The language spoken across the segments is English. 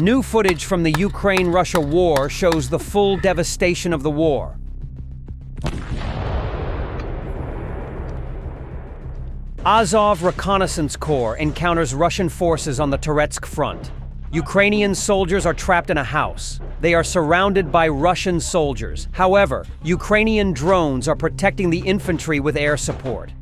New footage from the Ukraine-Russia war shows the full devastation of the war. Azov Reconnaissance Corps encounters Russian forces on the Donetsk front. Ukrainian soldiers are trapped in a house. They are surrounded by Russian soldiers. However, Ukrainian drones are protecting the infantry with air support.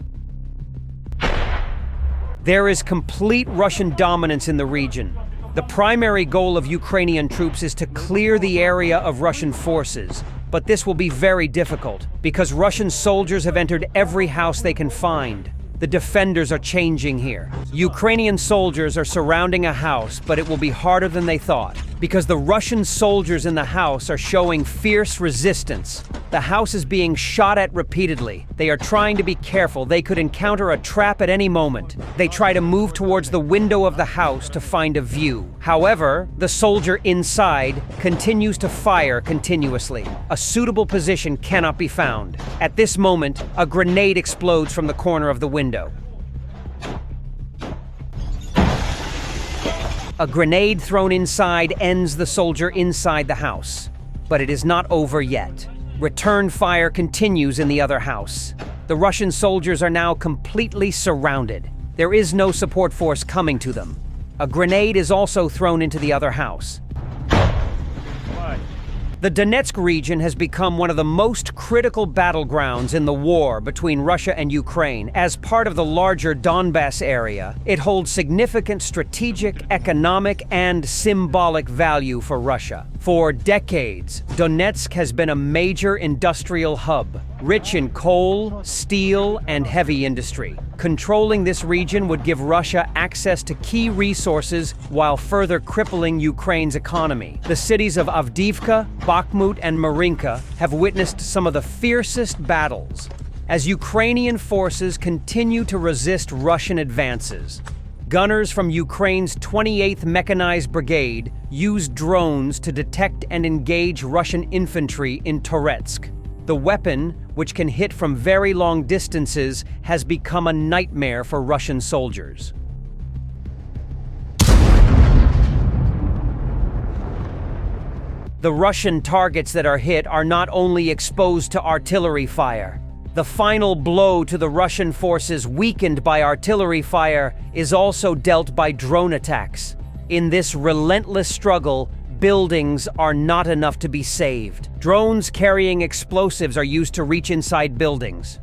There is complete Russian dominance in the region. The primary goal of Ukrainian troops is to clear the area of Russian forces. But this will be very difficult, because Russian soldiers have entered every house they can find. The defenders are changing here. Ukrainian soldiers are surrounding a house, but it will be harder than they thought, because the Russian soldiers in the house are showing fierce resistance. The house is being shot at repeatedly. They are trying to be careful. They could encounter a trap at any moment. They try to move towards the window of the house to find a view. However, the soldier inside continues to fire continuously. A suitable position cannot be found. At this moment, a grenade explodes from the corner of the window. A grenade thrown inside ends the soldier inside the house. But it is not over yet. Return fire continues in the other house. The Russian soldiers are now completely surrounded. There is no support force coming to them. A grenade is also thrown into the other house. The Donetsk region has become one of the most critical battlegrounds in the war between Russia and Ukraine. As part of the larger Donbas area, it holds significant strategic, economic, and symbolic value for Russia. For decades, Donetsk has been a major industrial hub, rich in coal, steel, and heavy industry. Controlling this region would give Russia access to key resources while further crippling Ukraine's economy. The cities of Avdiivka, Bakhmut, and Marinka have witnessed some of the fiercest battles as Ukrainian forces continue to resist Russian advances. Gunners from Ukraine's 28th Mechanized Brigade use drones to detect and engage Russian infantry in Donetsk. The weapon, which can hit from very long distances, has become a nightmare for Russian soldiers. The Russian targets that are hit are not only exposed to artillery fire. The final blow to the Russian forces weakened by artillery fire is also dealt by drone attacks. In this relentless struggle, buildings are not enough to be saved. Drones carrying explosives are used to reach inside buildings.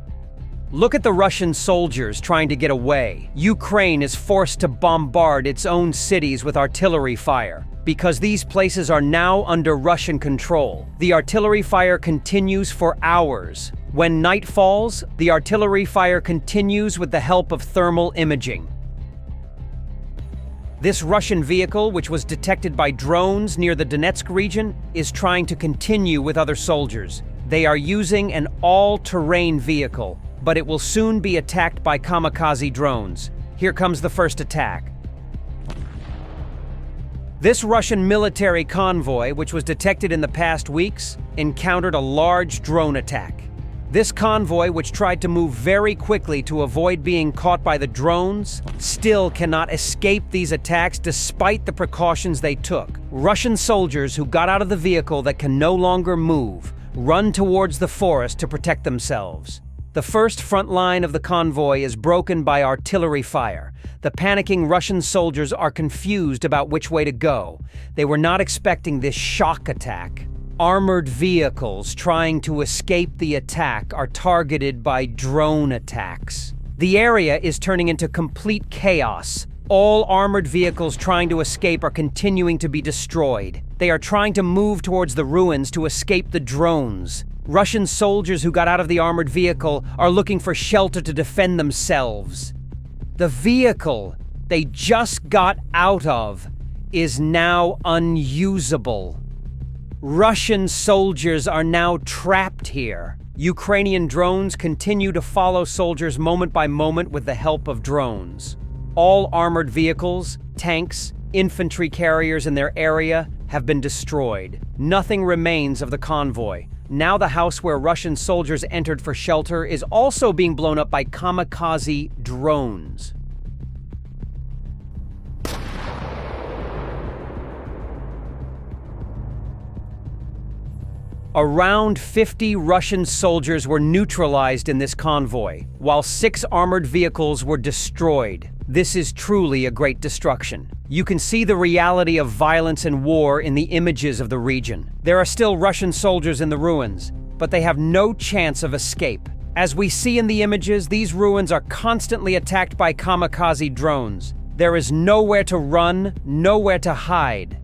Look at the Russian soldiers trying to get away. Ukraine is forced to bombard its own cities with artillery fire, because these places are now under Russian control. The artillery fire continues for hours. When night falls, the artillery fire continues with the help of thermal imaging. This Russian vehicle, which was detected by drones near the Donetsk region, is trying to continue with other soldiers. They are using an all-terrain vehicle, but it will soon be attacked by kamikaze drones. Here comes the first attack. This Russian military convoy, which was detected in the past weeks, encountered a large drone attack. This convoy, which tried to move very quickly to avoid being caught by the drones, still cannot escape these attacks despite the precautions they took. Russian soldiers who got out of the vehicle that can no longer move run towards the forest to protect themselves. The first front line of the convoy is broken by artillery fire. The panicking Russian soldiers are confused about which way to go. They were not expecting this shock attack. Armored vehicles trying to escape the attack are targeted by drone attacks. The area is turning into complete chaos. All armored vehicles trying to escape are continuing to be destroyed. They are trying to move towards the ruins to escape the drones. Russian soldiers who got out of the armored vehicle are looking for shelter to defend themselves. The vehicle they just got out of is now unusable. Russian soldiers are now trapped here. Ukrainian drones continue to follow soldiers moment by moment with the help of drones. All armored vehicles, tanks, infantry carriers in their area have been destroyed. Nothing remains of the convoy. Now the house where Russian soldiers entered for shelter is also being blown up by kamikaze drones. Around 50 Russian soldiers were neutralized in this convoy, while 6 armored vehicles were destroyed. This is truly a great destruction. You can see the reality of violence and war in the images of the region. There are still Russian soldiers in the ruins, but they have no chance of escape. As we see in the images, these ruins are constantly attacked by kamikaze drones. There is nowhere to run, nowhere to hide.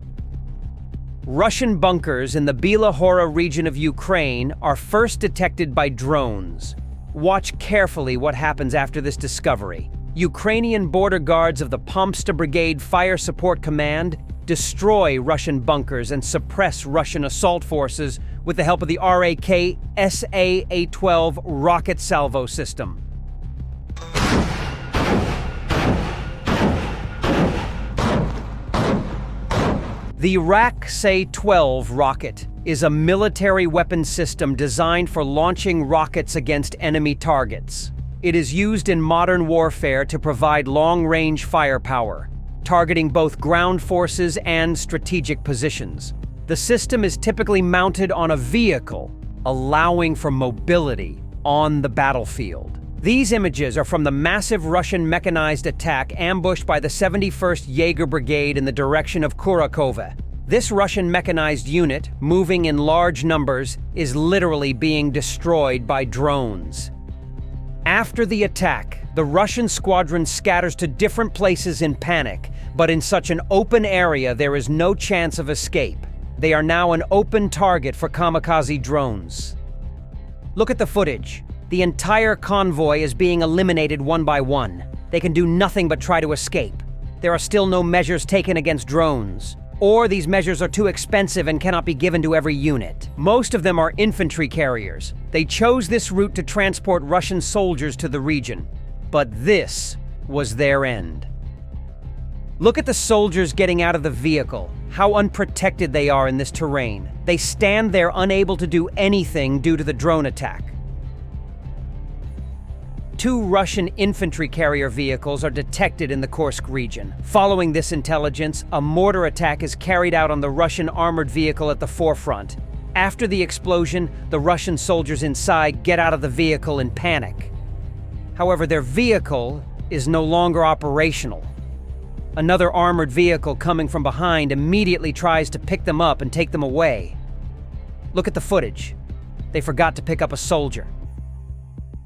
Russian bunkers in the Bila Hora region of Ukraine are first detected by drones. Watch carefully what happens after this discovery. Ukrainian border guards of the Pomsta Brigade Fire Support Command destroy Russian bunkers and suppress Russian assault forces with the help of the RAK SA-A12 rocket salvo system. The RAK-SA-12 rocket is a military weapon system designed for launching rockets against enemy targets. It is used in modern warfare to provide long-range firepower, targeting both ground forces and strategic positions. The system is typically mounted on a vehicle, allowing for mobility on the battlefield. These images are from the massive Russian mechanized attack ambushed by the 71st Jaeger Brigade in the direction of Kurakova. This Russian mechanized unit, moving in large numbers, is literally being destroyed by drones. After the attack, the Russian squadron scatters to different places in panic, but in such an open area there is no chance of escape. They are now an open target for kamikaze drones. Look at the footage. The entire convoy is being eliminated one by one. They can do nothing but try to escape. There are still no measures taken against drones, or these measures are too expensive and cannot be given to every unit. Most of them are infantry carriers. They chose this route to transport Russian soldiers to the region, but this was their end. Look at the soldiers getting out of the vehicle, how unprotected they are in this terrain. They stand there unable to do anything due to the drone attack. 2 Russian infantry carrier vehicles are detected in the Kursk region. Following this intelligence, a mortar attack is carried out on the Russian armored vehicle at the forefront. After the explosion, the Russian soldiers inside get out of the vehicle in panic. However, their vehicle is no longer operational. Another armored vehicle coming from behind immediately tries to pick them up and take them away. Look at the footage. They forgot to pick up a soldier.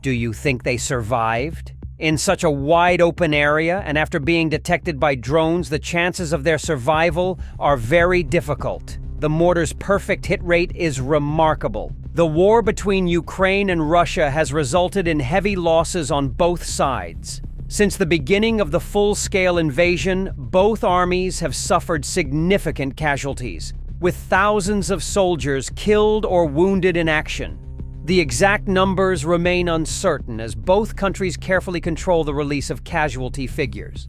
Do you think they survived? In such a wide open area, and after being detected by drones, the chances of their survival are very difficult. The mortar's perfect hit rate is remarkable. The war between Ukraine and Russia has resulted in heavy losses on both sides. Since the beginning of the full-scale invasion, both armies have suffered significant casualties, with thousands of soldiers killed or wounded in action. The exact numbers remain uncertain as both countries carefully control the release of casualty figures.